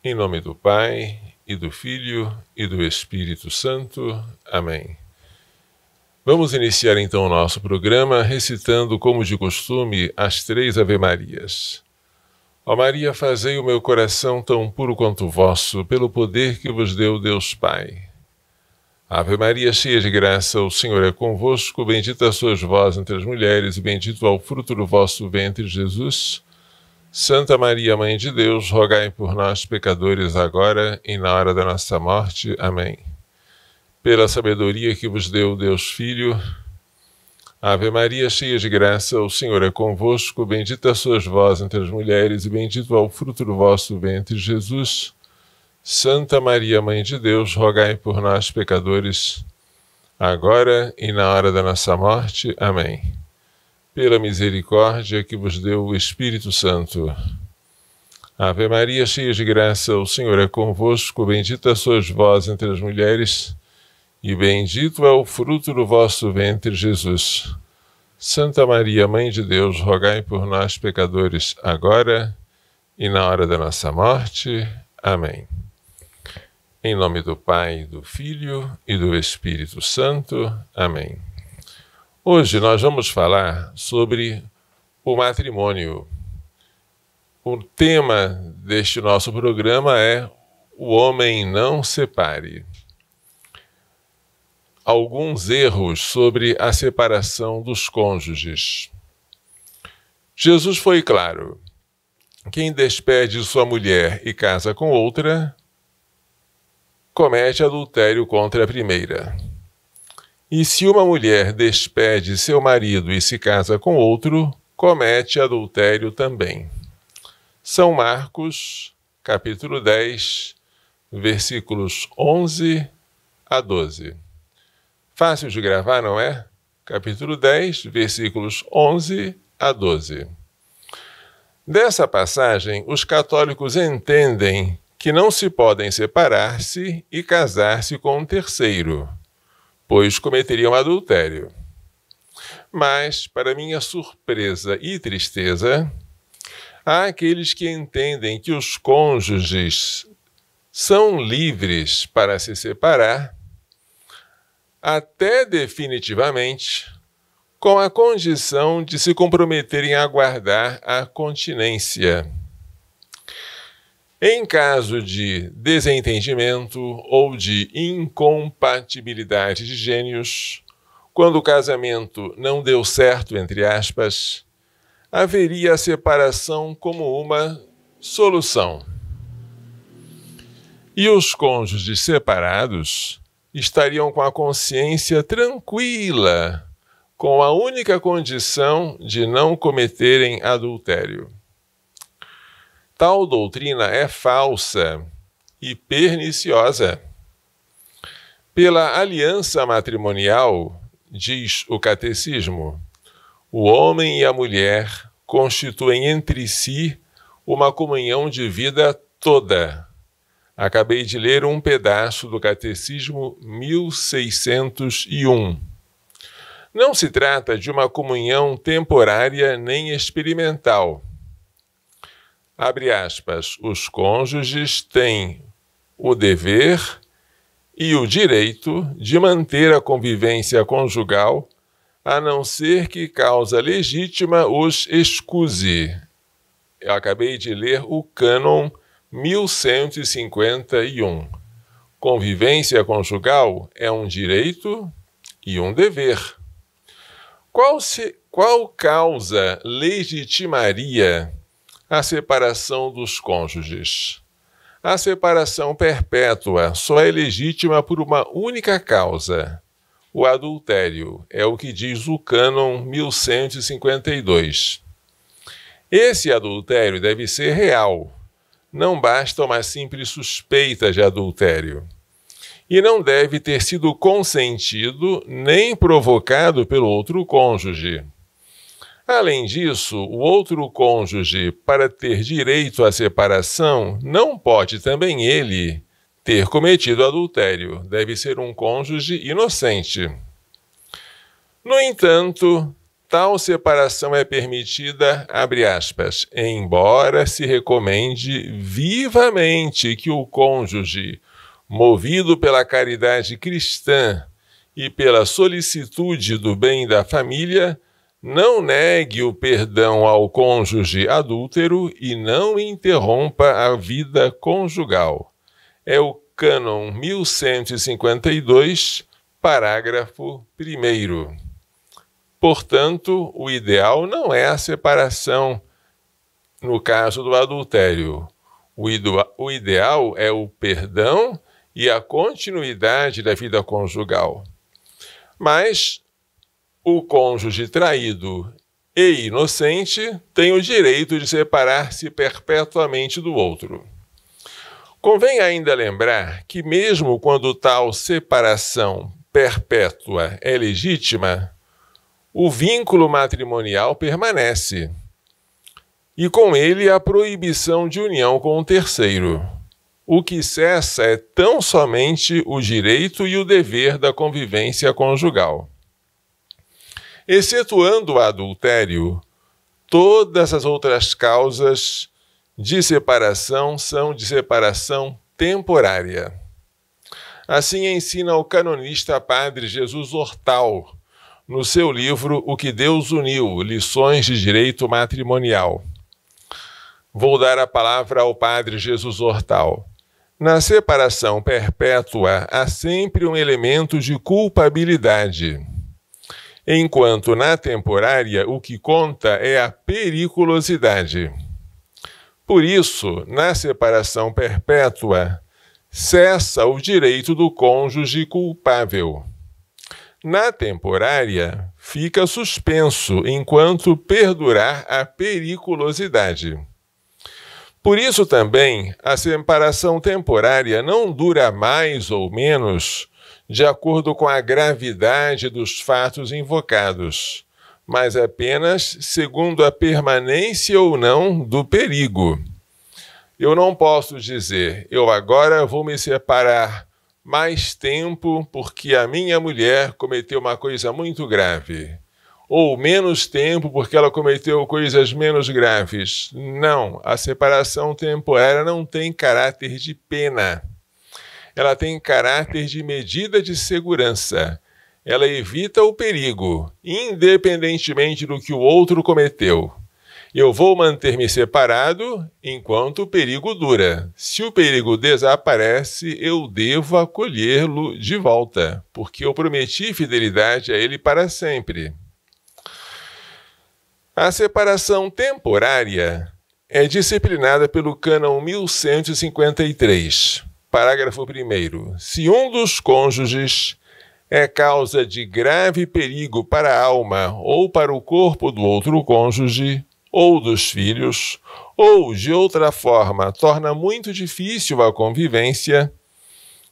Em nome do Pai, e do Filho, e do Espírito Santo. Amém. Vamos iniciar então o nosso programa recitando, como de costume, as 3 Ave-Marias. Ó Maria, fazei o meu coração tão puro quanto o vosso, pelo poder que vos deu Deus Pai. Ave Maria, cheia de graça, o Senhor é convosco, bendita sois vós entre as mulheres, e bendito é o fruto do vosso ventre, Jesus. Santa Maria, Mãe de Deus, rogai por nós, pecadores, agora e na hora da nossa morte. Amém. Pela sabedoria que vos deu Deus Filho, Ave Maria, cheia de graça, o Senhor é convosco, bendita sois vós entre as mulheres, e bendito é o fruto do vosso ventre, Jesus. Santa Maria, Mãe de Deus, rogai por nós, pecadores, agora e na hora da nossa morte. Amém. Pela misericórdia que vos deu o Espírito Santo. Ave Maria, cheia de graça, o Senhor é convosco, bendita sois vós entre as mulheres, e bendito é o fruto do vosso ventre, Jesus. Santa Maria, Mãe de Deus, rogai por nós, pecadores, agora e na hora da nossa morte. Amém. Em nome do Pai, do Filho e do Espírito Santo. Amém. Hoje nós vamos falar sobre o matrimônio. O tema deste nosso programa é O Homem Não Separe. Alguns erros sobre a separação dos cônjuges. Jesus foi claro: quem despede sua mulher e casa com outra, comete adultério contra a primeira. E se uma mulher despede seu marido e se casa com outro, comete adultério também. São Marcos, capítulo 10, versículos 11 a 12. Fácil de gravar, não é? Capítulo 10, versículos 11 a 12. Dessa passagem, os católicos entendem que não se podem separar-se e casar-se com um terceiro, pois cometeriam adultério. Mas, para minha surpresa e tristeza, há aqueles que entendem que os cônjuges são livres para se separar, até definitivamente, com a condição de se comprometerem a guardar a continência. Em caso de desentendimento ou de incompatibilidade de gênios, quando o casamento não deu certo, entre aspas, haveria a separação como uma solução. E os cônjuges separados estariam com a consciência tranquila, com a única condição de não cometerem adultério. Tal doutrina é falsa e perniciosa. Pela aliança matrimonial, diz o Catecismo, o homem e a mulher constituem entre si uma comunhão de vida toda. Acabei de ler um pedaço do Catecismo 1601. Não se trata de uma comunhão temporária nem experimental. Abre aspas, os cônjuges têm o dever e o direito de manter a convivência conjugal, a não ser que causa legítima os excuse. Eu acabei de ler o cânon 1151. Convivência conjugal é um direito e um dever. Qual causa legitimaria a separação dos cônjuges? A separação perpétua só é legítima por uma única causa, o adultério, é o que diz o cânon 1152. Esse adultério deve ser real, não basta uma simples suspeita de adultério. E não deve ter sido consentido nem provocado pelo outro cônjuge. Além disso, o outro cônjuge, para ter direito à separação, não pode também ele ter cometido adultério. Deve ser um cônjuge inocente. No entanto, tal separação é permitida, abre aspas, embora se recomende vivamente que o cônjuge, movido pela caridade cristã e pela solicitude do bem da família, não negue o perdão ao cônjuge adúltero e não interrompa a vida conjugal. É o cânon 1152, parágrafo 1º. Portanto, o ideal não é a separação no caso do adultério. O ideal é o perdão e a continuidade da vida conjugal. Mas o cônjuge traído e inocente tem o direito de separar-se perpetuamente do outro. Convém ainda lembrar que, mesmo quando tal separação perpétua é legítima, o vínculo matrimonial permanece, e com ele a proibição de união com o terceiro. O que cessa é tão somente o direito e o dever da convivência conjugal. Excetuando o adultério, todas as outras causas de separação são de separação temporária. Assim ensina o canonista Padre Jesus Hortal, no seu livro O que Deus Uniu, Lições de Direito Matrimonial. Vou dar a palavra ao Padre Jesus Hortal. Na separação perpétua há sempre um elemento de culpabilidade, enquanto na temporária o que conta é a periculosidade. Por isso, na separação perpétua, cessa o direito do cônjuge culpável. Na temporária, fica suspenso enquanto perdurar a periculosidade. Por isso também, a separação temporária não dura mais ou menos de acordo com a gravidade dos fatos invocados, mas apenas segundo a permanência ou não do perigo. Eu não posso dizer, eu agora vou me separar mais tempo porque a minha mulher cometeu uma coisa muito grave, ou menos tempo porque ela cometeu coisas menos graves. Não, a separação temporária não tem caráter de pena. Ela tem caráter de medida de segurança. Ela evita o perigo, independentemente do que o outro cometeu. Eu vou manter-me separado enquanto o perigo dura. Se o perigo desaparece, eu devo acolhê-lo de volta, porque eu prometi fidelidade a ele para sempre. A separação temporária é disciplinada pelo cânon 1153, parágrafo 1º. Se um dos cônjuges é causa de grave perigo para a alma ou para o corpo do outro cônjuge, ou dos filhos, ou de outra forma torna muito difícil a convivência,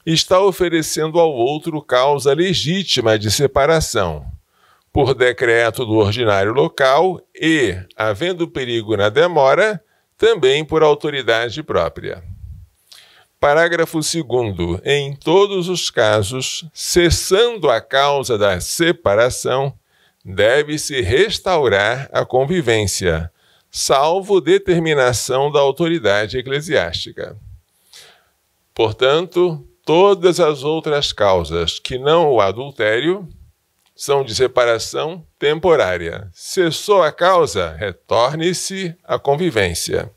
está oferecendo ao outro causa legítima de separação, por decreto do ordinário local e, havendo perigo na demora, também por autoridade própria. Parágrafo 2º. Em todos os casos, cessando a causa da separação, deve-se restaurar a convivência, salvo determinação da autoridade eclesiástica. Portanto, todas as outras causas que não o adultério são de separação temporária. Cessou a causa, retorne-se à convivência.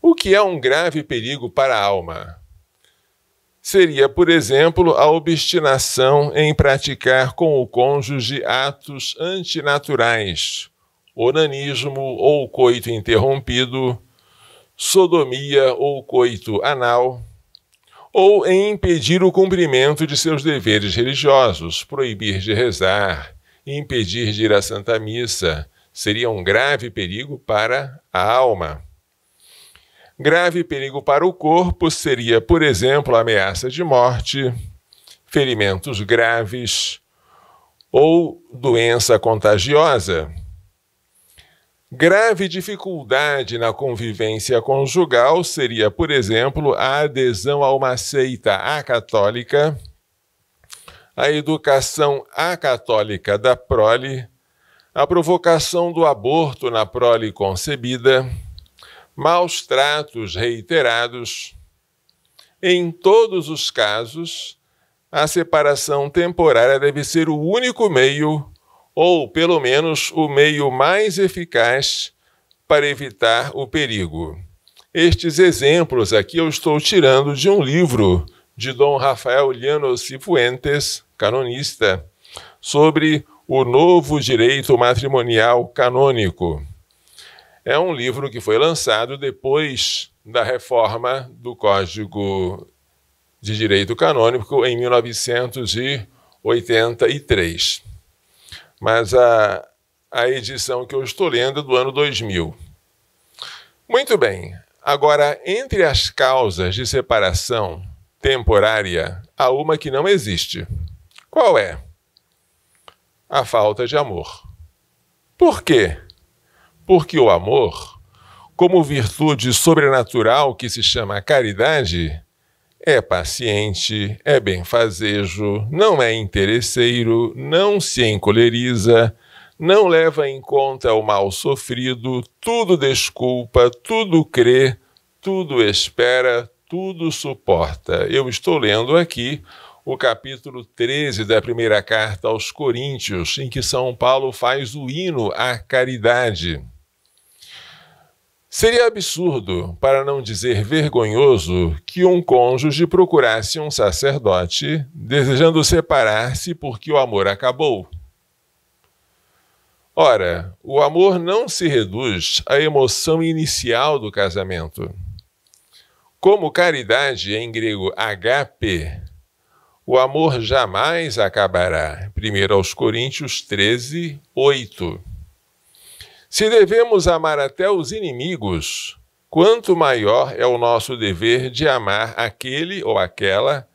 O que é um grave perigo para a alma? Seria, por exemplo, a obstinação em praticar com o cônjuge atos antinaturais, onanismo ou coito interrompido, sodomia ou coito anal, ou em impedir o cumprimento de seus deveres religiosos, proibir de rezar, impedir de ir à Santa Missa, seria um grave perigo para a alma. Grave perigo para o corpo seria, por exemplo, a ameaça de morte, ferimentos graves ou doença contagiosa. Grave dificuldade na convivência conjugal seria, por exemplo, a adesão a uma seita acatólica, a educação acatólica da prole, a provocação do aborto na prole concebida, maus tratos reiterados. Em todos os casos, a separação temporária deve ser o único meio, ou pelo menos o meio mais eficaz para evitar o perigo. Estes exemplos aqui eu estou tirando de um livro de Dom Rafael Llanos Cifuentes, canonista, sobre o novo direito matrimonial canônico. É um livro que foi lançado depois da reforma do Código de Direito Canônico em 1983. Mas a edição que eu estou lendo é do ano 2000. Muito bem. Agora, entre as causas de separação temporária, há uma que não existe. Qual é? A falta de amor. Por quê? Porque o amor, como virtude sobrenatural que se chama caridade, é paciente, é benfazejo, não é interesseiro, não se encoleriza, não leva em conta o mal sofrido, tudo desculpa, tudo crê, tudo espera, tudo suporta. Eu estou lendo aqui o capítulo 13 da primeira carta aos Coríntios, em que São Paulo faz o hino à caridade. Seria absurdo, para não dizer vergonhoso, que um cônjuge procurasse um sacerdote, desejando separar-se porque o amor acabou. Ora, o amor não se reduz à emoção inicial do casamento. Como caridade, em grego agape, o amor jamais acabará. 1 aos Coríntios 13, 8. Se devemos amar até os inimigos, quanto maior é o nosso dever de amar aquele ou aquela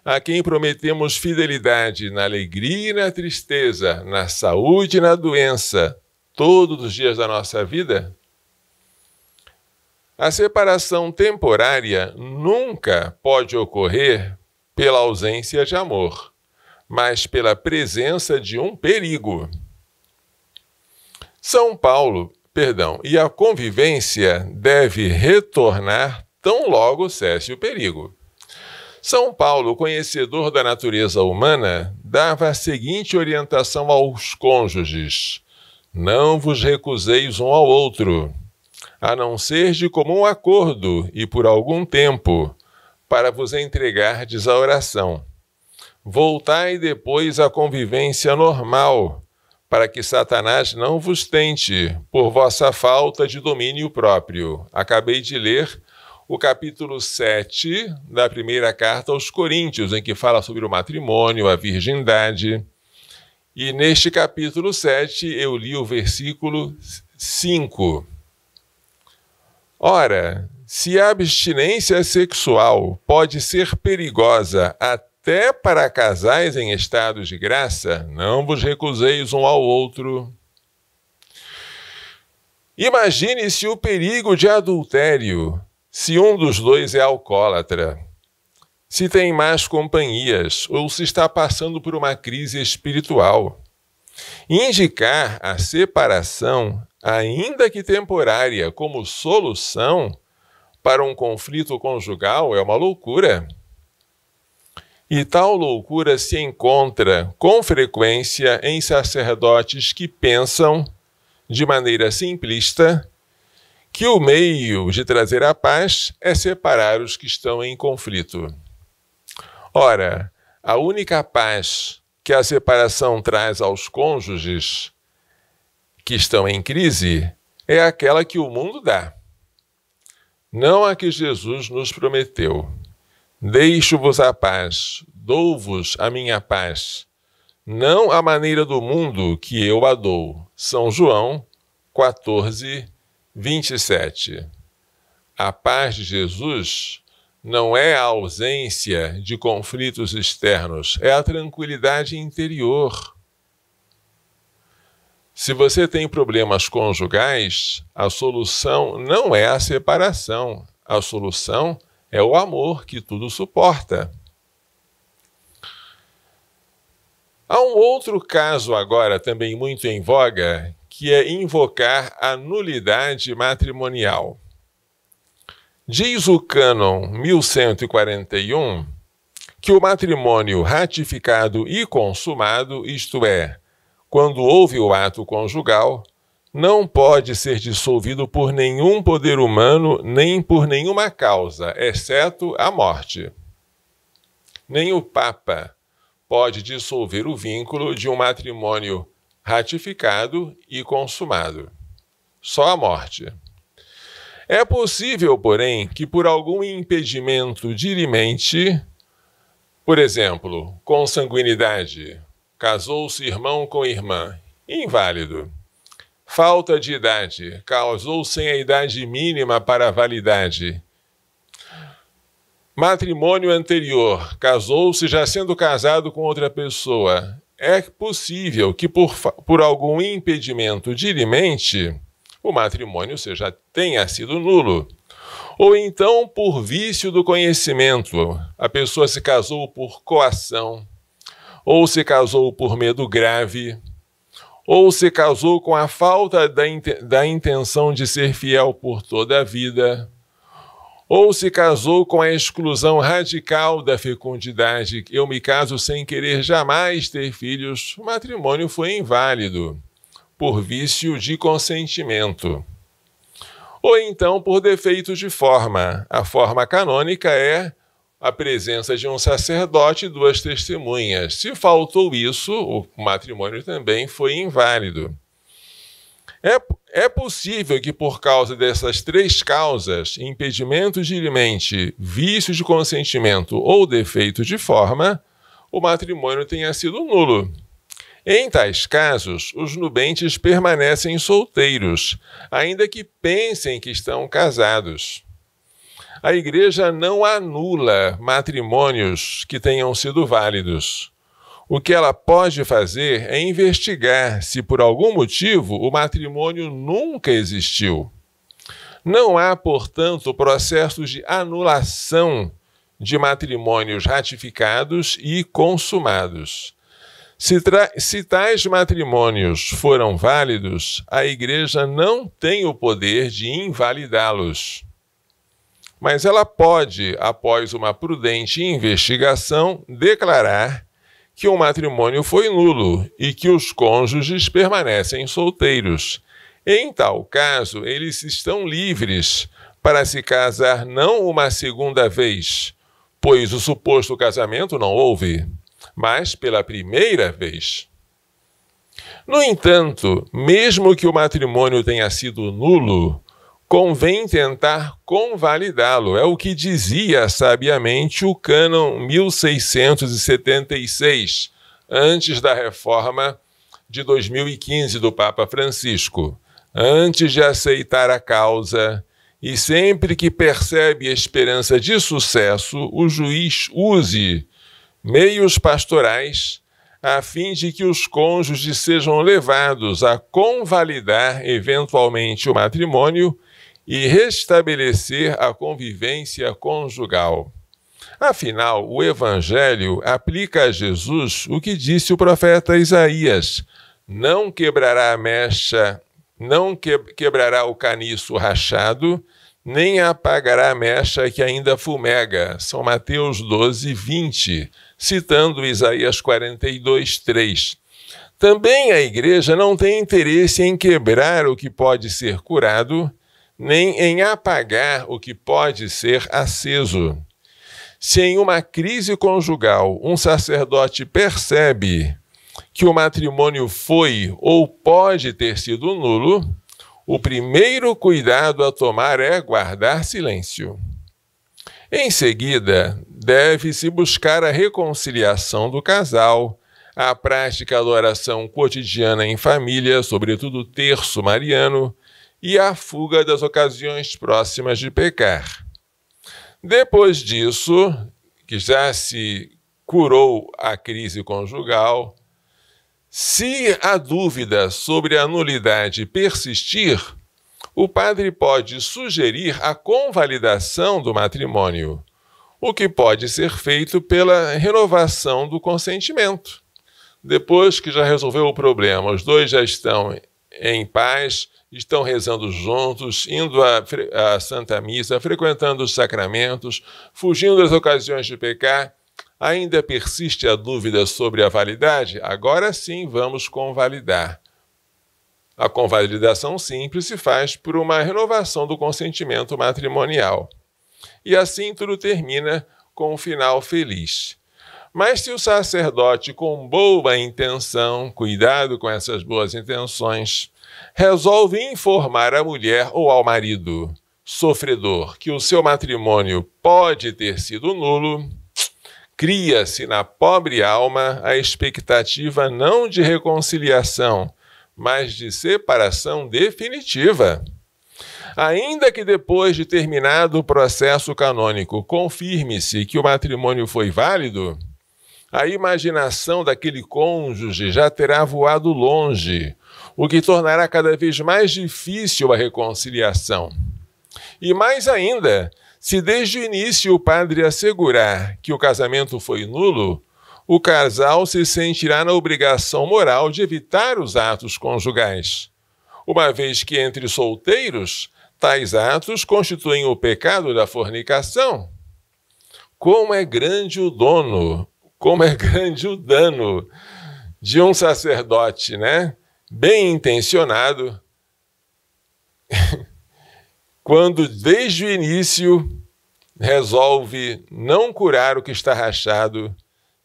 a quem prometemos fidelidade na alegria e na tristeza, na saúde e na doença, todos os dias da nossa vida? A separação temporária nunca pode ocorrer pela ausência de amor, mas pela presença de um perigo. E a convivência deve retornar tão logo cesse o perigo. São Paulo, conhecedor da natureza humana, dava a seguinte orientação aos cônjuges: não vos recuseis um ao outro, a não ser de comum acordo e por algum tempo, para vos entregardes à oração. Voltai depois à convivência normal, para que Satanás não vos tente, por vossa falta de domínio próprio. Acabei de ler o capítulo 7 da primeira carta aos Coríntios, em que fala sobre o matrimônio, a virgindade. E neste capítulo 7 eu li o versículo 5. Ora, se a abstinência sexual pode ser perigosa até para casais em estado de graça, não vos recuseis um ao outro. Imagine-se o perigo de adultério se um dos dois é alcoólatra, se tem más companhias ou se está passando por uma crise espiritual. Indicar a separação, ainda que temporária, como solução para um conflito conjugal é uma loucura. E tal loucura se encontra com frequência em sacerdotes que pensam, de maneira simplista, que o meio de trazer a paz é separar os que estão em conflito. Ora, a única paz que a separação traz aos cônjuges que estão em crise é aquela que o mundo dá, não a que Jesus nos prometeu. Deixo-vos a paz, dou-vos a minha paz, não a maneira do mundo que eu a dou. São João 14, 27. A paz de Jesus não é a ausência de conflitos externos, é a tranquilidade interior. Se você tem problemas conjugais, a solução não é a separação. A solução é o amor que tudo suporta. Há um outro caso agora também muito em voga, que é invocar a nulidade matrimonial. Diz o cânon 1141 que o matrimônio ratificado e consumado, isto é, quando houve o ato conjugal, não pode ser dissolvido por nenhum poder humano nem por nenhuma causa, exceto a morte. Nem o Papa pode dissolver o vínculo de um matrimônio ratificado e consumado. Só a morte. É possível, porém, que por algum impedimento dirimente, por exemplo, consanguinidade, casou-se irmão com irmã, inválido. Falta de idade, casou sem a idade mínima para a validade. Matrimônio anterior, casou-se já sendo casado com outra pessoa. É possível que por algum impedimento dirimente o matrimônio tenha sido nulo. Ou então por vício do conhecimento. A pessoa se casou por coação, ou se casou por medo grave, ou se casou com a falta da intenção de ser fiel por toda a vida, ou se casou com a exclusão radical da fecundidade. Eu me caso sem querer jamais ter filhos. O matrimônio foi inválido por vício de consentimento. Ou então por defeito de forma. A forma canônica é a presença de um sacerdote e 2 testemunhas. Se faltou isso, o matrimônio também foi inválido. É possível que por causa dessas 3 causas, impedimento dirimente, vício de consentimento ou defeito de forma, o matrimônio tenha sido nulo. Em tais casos, os nubentes permanecem solteiros, ainda que pensem que estão casados. A Igreja não anula matrimônios que tenham sido válidos. O que ela pode fazer é investigar se, por algum motivo, o matrimônio nunca existiu. Não há, portanto, processos de anulação de matrimônios ratificados e consumados. Se tais matrimônios foram válidos, a Igreja não tem o poder de invalidá-los. Mas ela pode, após uma prudente investigação, declarar que o matrimônio foi nulo e que os cônjuges permanecem solteiros. Em tal caso, eles estão livres para se casar não uma segunda vez, pois o suposto casamento não houve, mas pela primeira vez. No entanto, mesmo que o matrimônio tenha sido nulo, convém tentar convalidá-lo. É o que dizia sabiamente o cânon 1676, antes da reforma de 2015 do Papa Francisco. Antes de aceitar a causa, e sempre que percebe esperança de sucesso, o juiz use meios pastorais a fim de que os cônjuges sejam levados a convalidar eventualmente o matrimônio e restabelecer a convivência conjugal. Afinal, o Evangelho aplica a Jesus o que disse o profeta Isaías: não quebrará a mecha, não quebrará o caniço rachado, nem apagará a mecha que ainda fumega. São Mateus 12, 20, citando Isaías 42, 3. Também a Igreja não tem interesse em quebrar o que pode ser curado, nem em apagar o que pode ser aceso. Se em uma crise conjugal um sacerdote percebe que o matrimônio foi ou pode ter sido nulo, o primeiro cuidado a tomar é guardar silêncio. Em seguida, deve-se buscar a reconciliação do casal, a prática da oração cotidiana em família, sobretudo o terço mariano, e a fuga das ocasiões próximas de pecar. Depois disso, que já se curou a crise conjugal, Se a dúvida sobre a nulidade persistir, o padre pode sugerir a convalidação do matrimônio, o que pode ser feito pela renovação do consentimento. Depois que já resolveu o problema, os dois já estão em paz, estão rezando juntos, indo à Santa Missa, frequentando os sacramentos, fugindo das ocasiões de pecar, ainda persiste a dúvida sobre a validade? Agora sim vamos convalidar. A convalidação simples se faz por uma renovação do consentimento matrimonial. E assim tudo termina com um final feliz. Mas se o sacerdote, com boa intenção, cuidado com essas boas intenções, resolve informar à mulher ou ao marido sofredor que o seu matrimônio pode ter sido nulo, cria-se na pobre alma a expectativa não de reconciliação, mas de separação definitiva. Ainda que depois de terminado o processo canônico confirme-se que o matrimônio foi válido, a imaginação daquele cônjuge já terá voado longe, o que tornará cada vez mais difícil a reconciliação. E mais ainda, se desde o início o padre assegurar que o casamento foi nulo, o casal se sentirá na obrigação moral de evitar os atos conjugais, uma vez que entre solteiros tais atos constituem o pecado da fornicação. Como é grande o dano de um sacerdote, né? Bem intencionado, quando desde o início resolve não curar o que está rachado,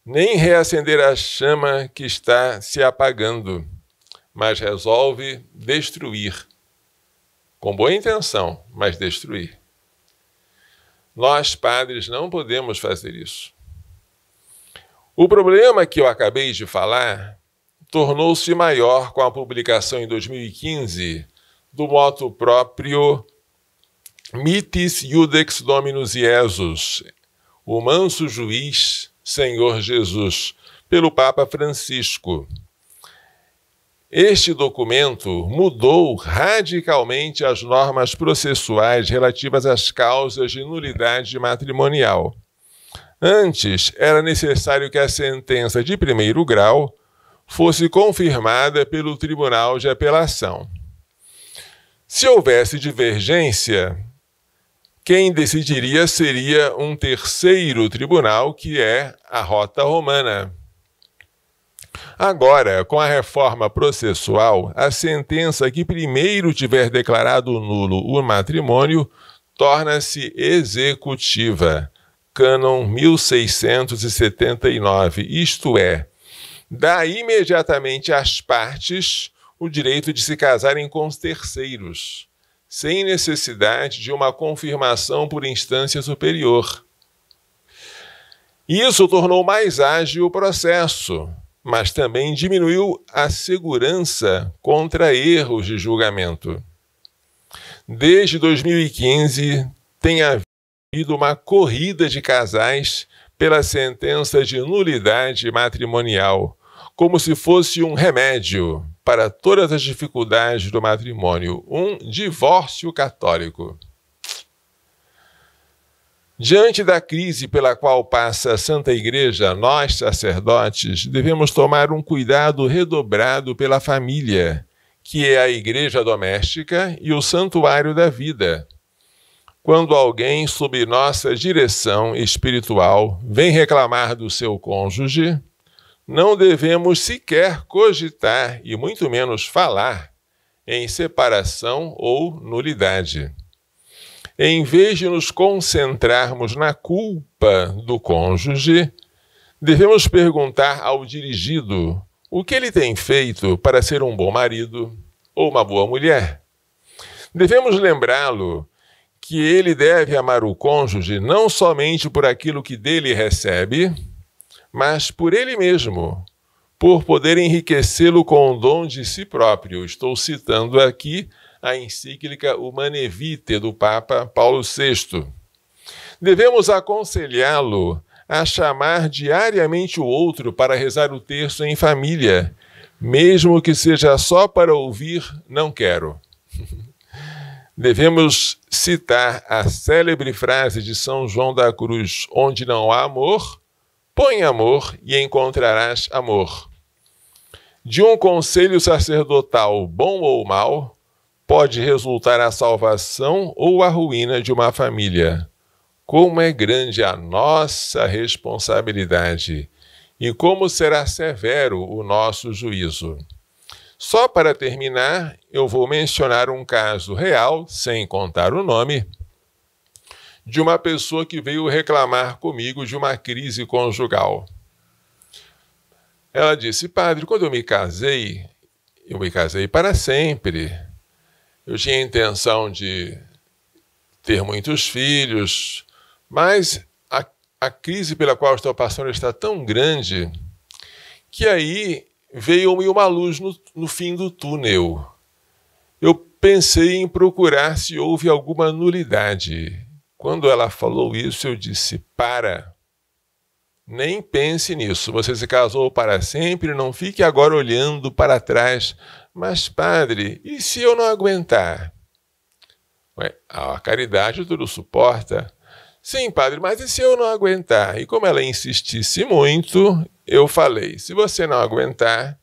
nem reacender a chama que está se apagando, mas resolve destruir. Com boa intenção, mas destruir. Nós, padres, não podemos fazer isso. O problema que eu acabei de falar tornou-se maior com a publicação em 2015 do motu próprio Mitis Iudex Dominus Iesus, o manso juiz Senhor Jesus, pelo Papa Francisco. Este documento mudou radicalmente as normas processuais relativas às causas de nulidade matrimonial. Antes, era necessário que a sentença de primeiro grau fosse confirmada pelo Tribunal de Apelação. Se houvesse divergência, quem decidiria seria um terceiro tribunal, que é a Rota Romana. Agora, com a reforma processual, a sentença que primeiro tiver declarado nulo o matrimônio torna-se executiva. Cânon 1679, isto é, dá imediatamente às partes o direito de se casarem com os terceiros, sem necessidade de uma confirmação por instância superior. Isso tornou mais ágil o processo, mas também diminuiu a segurança contra erros de julgamento. Desde 2015, tem havido uma corrida de casais pela sentença de nulidade matrimonial, como se fosse um remédio para todas as dificuldades do matrimônio, um divórcio católico. Diante da crise pela qual passa a Santa Igreja, nós, sacerdotes, devemos tomar um cuidado redobrado pela família, que é a igreja doméstica e o santuário da vida. Quando alguém, sob nossa direção espiritual, vem reclamar do seu cônjuge, não devemos sequer cogitar, e muito menos falar, em separação ou nulidade. Em vez de nos concentrarmos na culpa do cônjuge, devemos perguntar ao dirigido o que ele tem feito para ser um bom marido ou uma boa mulher. Devemos lembrá-lo que ele deve amar o cônjuge não somente por aquilo que dele recebe, mas por ele mesmo, por poder enriquecê-lo com o dom de si próprio. Estou citando aqui a encíclica Humanae Vitae do Papa Paulo VI. Devemos aconselhá-lo a chamar diariamente o outro para rezar o terço em família, Mesmo que seja só para ouvir, não quero. Devemos citar a célebre frase de São João da Cruz: onde não há amor, põe amor e encontrarás amor. De um conselho sacerdotal, bom ou mau, pode resultar a salvação ou a ruína de uma família. Como é grande a nossa responsabilidade e como será severo o nosso juízo. Só para terminar, eu vou mencionar um caso real, sem contar o nome, de uma pessoa que veio reclamar comigo de uma crise conjugal. Ela disse: padre, quando eu me casei para sempre. Eu tinha a intenção de ter muitos filhos, mas a crise pela qual estou passando está tão grande que aí veio-me uma luz no fim do túnel. Eu pensei em procurar se houve alguma nulidade. Quando ela falou isso, eu disse: para, nem pense nisso. Você se casou para sempre, não fique agora olhando para trás. Mas, padre, e se eu não aguentar? Ué, a caridade tudo suporta. Sim, padre, mas e se eu não aguentar? E como ela insistisse muito, eu falei: se você não aguentar,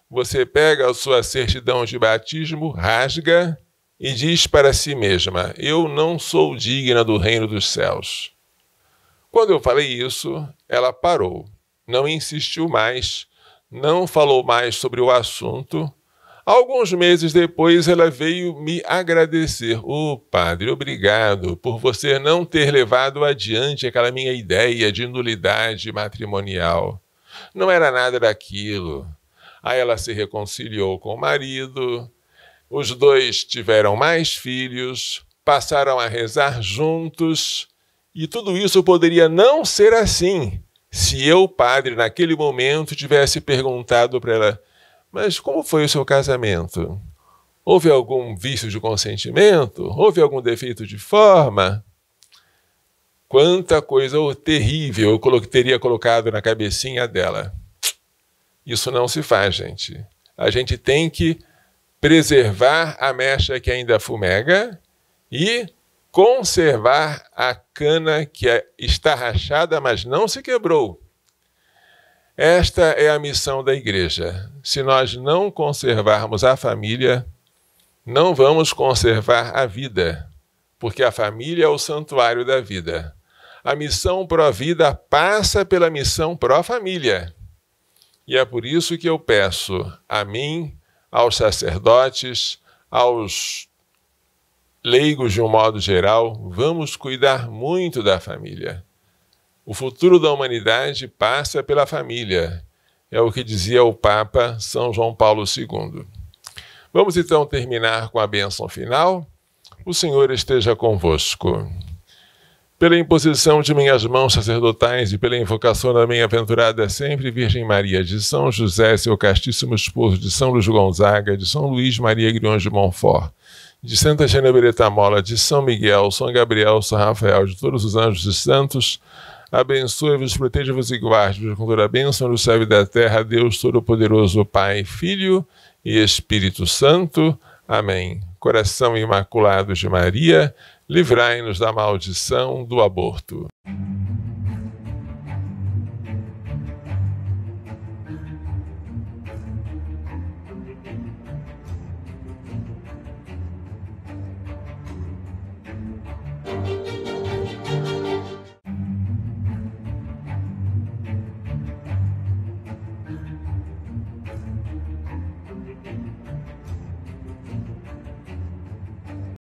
você pega a sua certidão de batismo, rasga e diz para si mesma: eu não sou digna do reino dos céus. Quando eu falei isso, ela parou, não insistiu mais, não falou mais sobre o assunto. Alguns meses depois, ela veio me agradecer. Padre, obrigado por você não ter levado adiante aquela minha ideia de nulidade matrimonial. Não era nada daquilo. Aí ela se reconciliou com o marido, os dois tiveram mais filhos, passaram a rezar juntos, e tudo isso poderia não ser assim se eu, padre, naquele momento tivesse perguntado para ela: mas como foi o seu casamento? Houve algum vício de consentimento? Houve algum defeito de forma? Quanta coisa terrível eu teria colocado na cabecinha dela. Isso não se faz, gente. A gente tem que preservar a mecha que ainda fumega e conservar a cana que está rachada, mas não se quebrou. Esta é a missão da igreja. Se nós não conservarmos a família, não vamos conservar a vida, porque a família é o santuário da vida. A missão pró-vida passa pela missão pró-família. E é por isso que eu peço a mim, aos sacerdotes, aos leigos de um modo geral, vamos cuidar muito da família. O futuro da humanidade passa pela família. É o que dizia o Papa São João Paulo II. Vamos então terminar com a bênção final. O Senhor esteja convosco. Pela imposição de minhas mãos sacerdotais e pela invocação da bem-aventurada sempre Virgem Maria, de São José, seu castíssimo esposo, de São Luís Gonzaga, de São Luís Maria Griões de Montfort, de Santa Genevieve Mola, de São Miguel, São Gabriel, São Rafael, de todos os anjos e santos, abençoe-vos, proteja-vos e guarde-vos com toda a bênção do céu e da terra, Deus Todo-Poderoso, Pai, Filho e Espírito Santo. Amém. Coração Imaculado de Maria, livrai-nos da maldição do aborto.